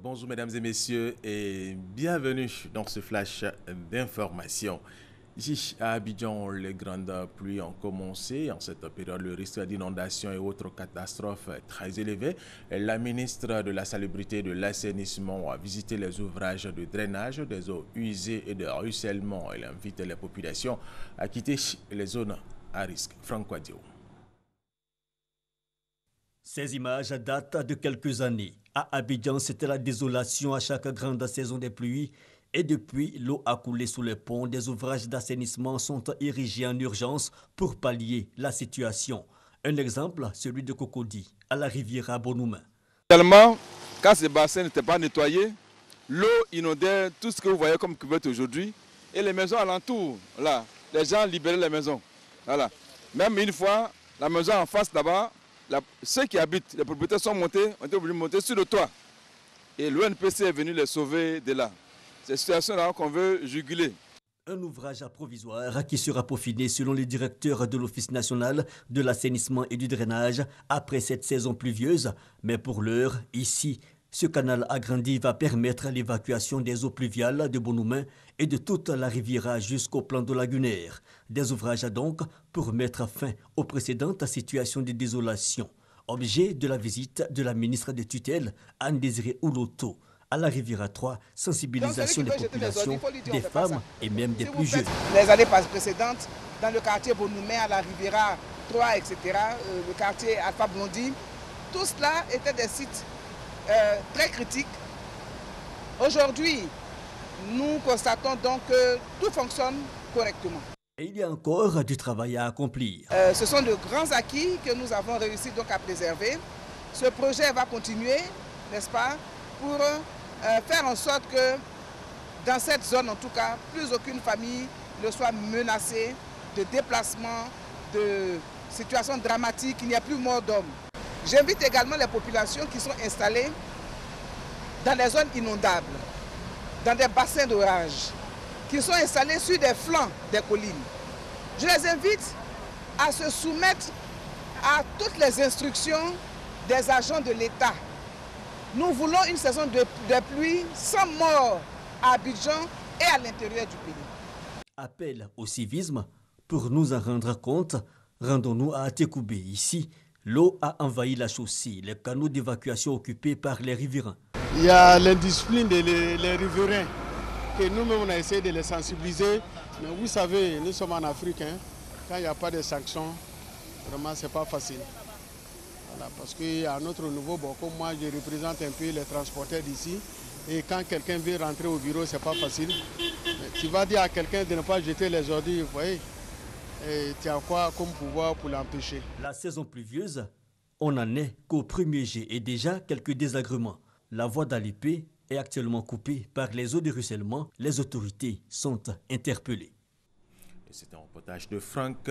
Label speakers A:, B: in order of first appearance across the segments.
A: Bonjour mesdames et messieurs et bienvenue dans ce flash d'information. Ici à Abidjan, les grandes pluies ont commencé. En cette période, le risque d'inondation et autres catastrophes est très élevé. La ministre de la Salubrité et de l'Assainissement a visité les ouvrages de drainage des eaux usées et de ruissellement. Elle invite les populations à quitter les zones à risque. Franck Quadio.
B: Ces images datent de quelques années. À Abidjan, c'était la désolation à chaque grande saison des pluies. Et depuis, l'eau a coulé sous les ponts. Des ouvrages d'assainissement sont érigés en urgence pour pallier la situation. Un exemple, celui de Cocody, à la rivière Bonoumen.
C: Tellement, quand ces bassins n'étaient pas nettoyés, l'eau inondait tout ce que vous voyez comme cuvette aujourd'hui. Et les maisons alentour, là, les gens libéraient les maisons. Voilà. Même une fois, la maison en face là-bas, ceux qui habitent, les propriétaires sont montés, ont été obligés de monter sur le toit. Et l'ONPC est venu les sauver de là. C'est une situation-là qu'on veut juguler.
B: Un ouvrage provisoire qui sera peaufiné selon le directeur de l'Office national de l'assainissement et du drainage après cette saison pluvieuse. Mais pour l'heure, ici, ce canal agrandi va permettre l'évacuation des eaux pluviales de Bonoumen et de toute la riviera jusqu'au plan de lagunaire. Des ouvrages donc pour mettre fin aux précédentes situations de désolation. Objet de la visite de la ministre de tutelle, Anne-Désirée Ouloto. À la Riviera 3, sensibilisation des populations, des femmes et même des plus jeunes.
D: Les années précédentes, dans le quartier Bonoumen, à la Riviera 3, etc., le quartier Alpha Blondie, tout cela était des sites très critiques. Aujourd'hui, nous constatons donc que tout fonctionne correctement.
B: Et il y a encore du travail à accomplir.
D: Ce sont de grands acquis que nous avons réussi donc à préserver. Ce projet va continuer, n'est-ce pas, pour faire en sorte que dans cette zone, en tout cas, plus aucune famille ne soit menacée de déplacement, de situations dramatiques, il n'y a plus mort d'hommes. J'invite également les populations qui sont installées dans les zones inondables, dans des bassins d'orage, qui sont installés sur des flancs des collines. Je les invite à se soumettre à toutes les instructions des agents de l'État. Nous voulons une saison de pluie sans mort à Abidjan et à l'intérieur du pays.
B: Appel au civisme. Pour nous en rendre compte, rendons-nous à Atekoubé. Ici, l'eau a envahi la chaussée, les canaux d'évacuation occupés par les riverains.
E: Il y a l'indiscipline des riverains, que nous-mêmes on a essayé de les sensibiliser. Mais vous savez, nous sommes en Afrique, hein, quand il n'y a pas de sanctions, vraiment c'est pas facile. Voilà, parce qu'à notre niveau, bon, comme moi je représente un peu les transporteurs d'ici, et quand quelqu'un veut rentrer au bureau, c'est pas facile. Mais tu vas dire à quelqu'un de ne pas jeter les ordures, vous voyez, et tu as quoi comme pouvoir pour l'empêcher?
B: La saison pluvieuse, on n'en est qu'au premier jet et déjà quelques désagréments. La voie d'Alipé est actuellement coupée par les eaux de ruissellement. Les autorités sont interpellées.
A: C'est un reportage de Franck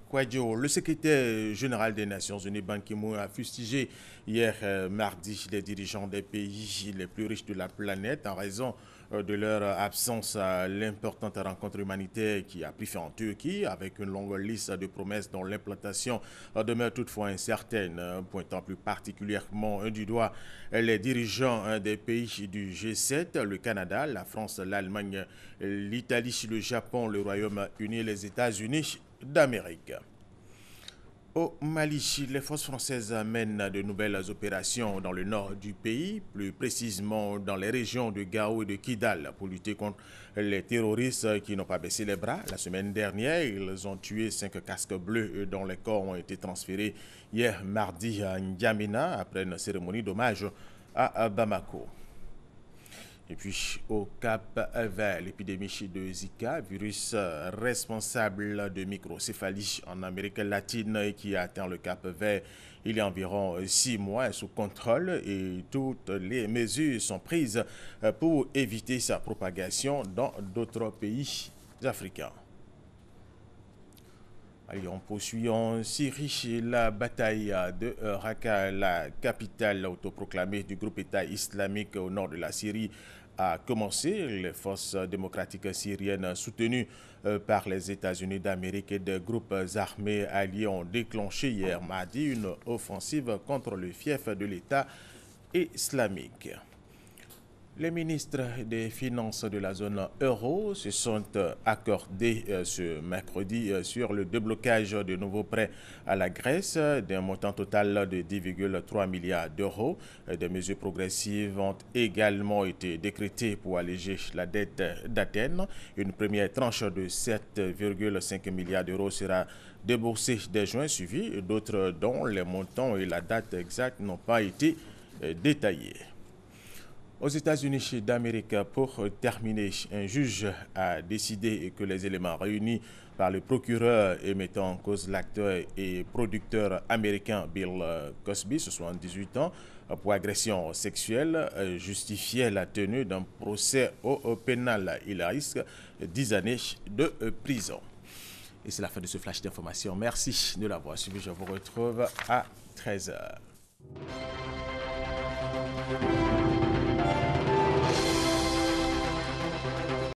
A: Quadio. Le secrétaire général des Nations Unies, Ban Ki-moon, a fustigé hier mardi les dirigeants des pays les plus riches de la planète en raison de leur absence à l'importante rencontre humanitaire qui a pris fin en Turquie avec une longue liste de promesses dont l'implantation demeure toutefois incertaine, pointant plus particulièrement du doigt les dirigeants des pays du G7, le Canada, la France, l'Allemagne, l'Italie, le Japon, le Royaume-Uni et les États-Unis d'Amérique. Au Mali, les forces françaises mènent de nouvelles opérations dans le nord du pays, plus précisément dans les régions de Gao et de Kidal, pour lutter contre les terroristes qui n'ont pas baissé les bras. La semaine dernière, ils ont tué 5 casques bleus dont les corps ont été transférés hier mardi à N'Djamena après une cérémonie d'hommage à Bamako. Et puis au Cap-Vert, l'épidémie de Zika, virus responsable de microcéphalie en Amérique latine qui a atteint le Cap-Vert il y a environ 6 mois, est sous contrôle et toutes les mesures sont prises pour éviter sa propagation dans d'autres pays africains. Allez, on poursuit en Syrie. La bataille de Raqqa, la capitale autoproclamée du groupe État islamique au nord de la Syrie, a commencé. Les forces démocratiques syriennes soutenues par les États-Unis d'Amérique et des groupes armés alliés ont déclenché hier mardi une offensive contre le fief de l'État islamique. Les ministres des Finances de la zone euro se sont accordés ce mercredi sur le déblocage de nouveaux prêts à la Grèce d'un montant total de 10,3 milliards d'euros. Des mesures progressives ont également été décrétées pour alléger la dette d'Athènes. Une première tranche de 7,5 milliards d'euros sera déboursée dès juin, suivie d'autres dont les montants et la date exacte n'ont pas été détaillés. Aux États-Unis d'Amérique, pour terminer, un juge a décidé que les éléments réunis par le procureur et mettant en cause l'acteur et producteur américain Bill Cosby, 78 ans, pour agression sexuelle, justifiaient la tenue d'un procès au pénal. Il risque 10 années de prison. Et c'est la fin de ce flash d'information. Merci de l'avoir suivi. Je vous retrouve à 13h.